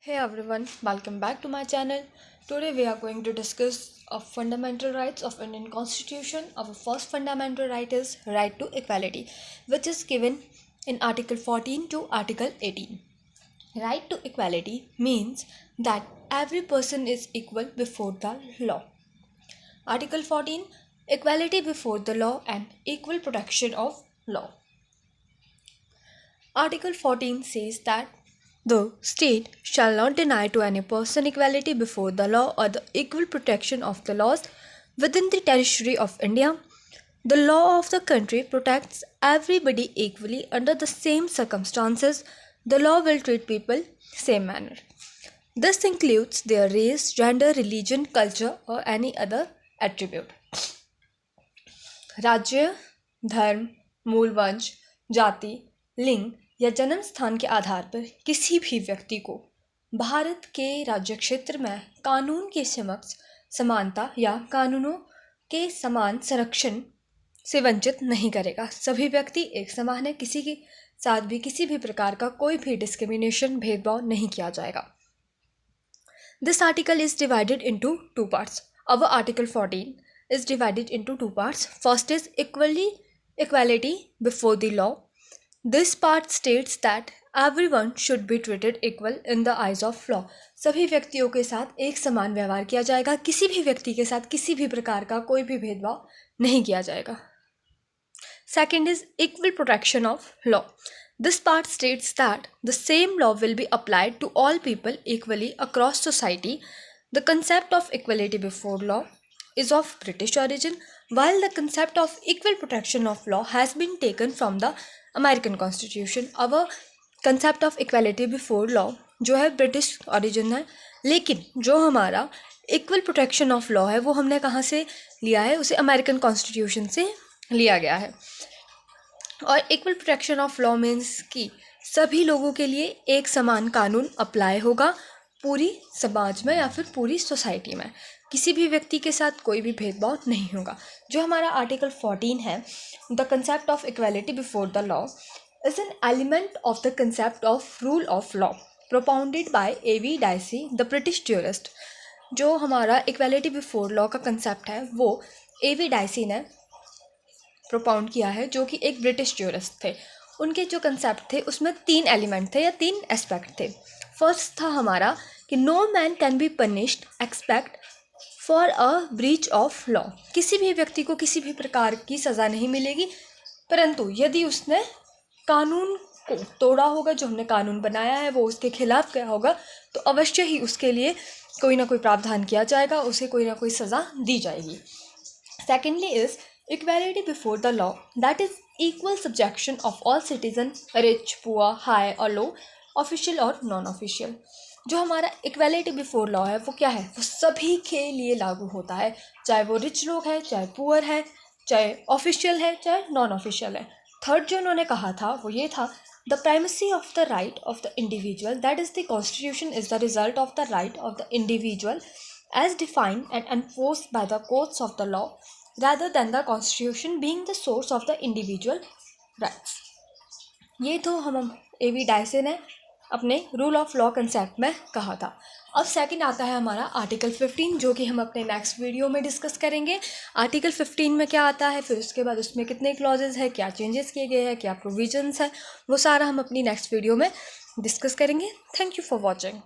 Hey everyone, welcome back to my channel. Today we are going to discuss of fundamental rights of Indian Constitution. Our first fundamental right is right to equality, which is given in Article 14 to Article 18. Right to equality means that every person is equal before the law. Article 14, equality before the law and equal protection of law. Article 14 says that the state shall not deny to any person equality before the law or the equal protection of the laws within the territory of India. The law of the country protects everybody equally under the same circumstances. The law will treat people same manner. This includes their race, gender, religion, culture or any other attribute. राज्य, धर्म, मूल वंश, जाति, लिंग या जन्म स्थान के आधार पर किसी भी व्यक्ति को भारत के राज्य क्षेत्र में कानून के समक्ष समानता या कानूनों के समान संरक्षण से वंचित नहीं करेगा। सभी व्यक्ति एक समान है, किसी के साथ भी किसी भी प्रकार का कोई भी डिस्क्रिमिनेशन भेदभाव नहीं किया जाएगा। This article is divided into two parts. Our Article 14 is divided into two parts. First is equality before the law. This part states that everyone should be treated equal in the eyes of law. सभी व्यक्तियों के साथ एक समान व्यवहार किया जाएगा, किसी भी व्यक्ति के साथ किसी भी प्रकार का कोई भी भेदभाव नहीं किया जाएगा। Second is equal protection of law. This part states that the same law will be applied to all people equally across society. The concept of equality before law is of British origin, while the concept of equal protection of law has been taken from the American Constitution. Our concept of equality before law जो है British origin है, लेकिन जो हमारा equal protection of law है वो हमने कहाँ से लिया है, उसे अमेरिकन कॉन्स्टिट्यूशन से लिया गया है। और equal protection of law means कि सभी लोगों के लिए एक समान कानून अप्लाई होगा पूरी समाज में या फिर पूरी सोसाइटी में, किसी भी व्यक्ति के साथ कोई भी भेदभाव नहीं होगा। जो हमारा आर्टिकल 14 है, the concept of equality before the law is an element of the concept of rule of law propounded bye A.V. Dicey the British jurist. जो हमारा इक्वालिटी बिफोर लॉ का कंसेप्ट है वो A.V. डाइसी ने प्रोपाउंड किया है, जो कि एक ब्रिटिश ज्यूरिस्ट थे। उनके जो कंसेप्ट थे उसमें तीन एलिमेंट थे या तीन एस्पेक्ट थे। फर्स्ट था हमारा कि no man can be punished except for a breach of law. किसी भी व्यक्ति को किसी भी प्रकार की सज़ा नहीं मिलेगी, परंतु यदि उसने कानून को तोड़ा होगा, जो हमने कानून बनाया है वो उसके खिलाफ गया होगा, तो अवश्य ही उसके लिए कोई ना कोई प्रावधान किया जाएगा, उसे कोई ना कोई सज़ा दी जाएगी। Secondly is equality before the law, that is equal subjection of all citizen, rich, poor, high or low, official और नॉन ऑफिशियल। जो हमारा इक्वालिटी बिफोर लॉ है वो क्या है, वो सभी के लिए लागू होता है, चाहे वो रिच लोग हैं, चाहे पुअर है, चाहे ऑफिशियल है, चाहे नॉन ऑफिशियल है। थर्ड जो उन्होंने कहा था वो ये था, the primacy of the right of the individual, that is the constitution is the result of the right of the individual as defined and enforced by the courts of the law rather than the constitution being the source of the individual rights। ये तो हम A.V. डाइसे ने अपने rule of law concept में कहा था। अब second आता है हमारा आर्टिकल 15, जो कि हम अपने नेक्स्ट वीडियो में डिस्कस करेंगे। आर्टिकल 15 में क्या आता है, फिर उसके बाद उसमें कितने क्लॉजेज है, क्या चेंजेस किए गए हैं, क्या प्रोविजंस है, वो सारा हम अपनी नेक्स्ट वीडियो में डिस्कस करेंगे। Thank you for watching.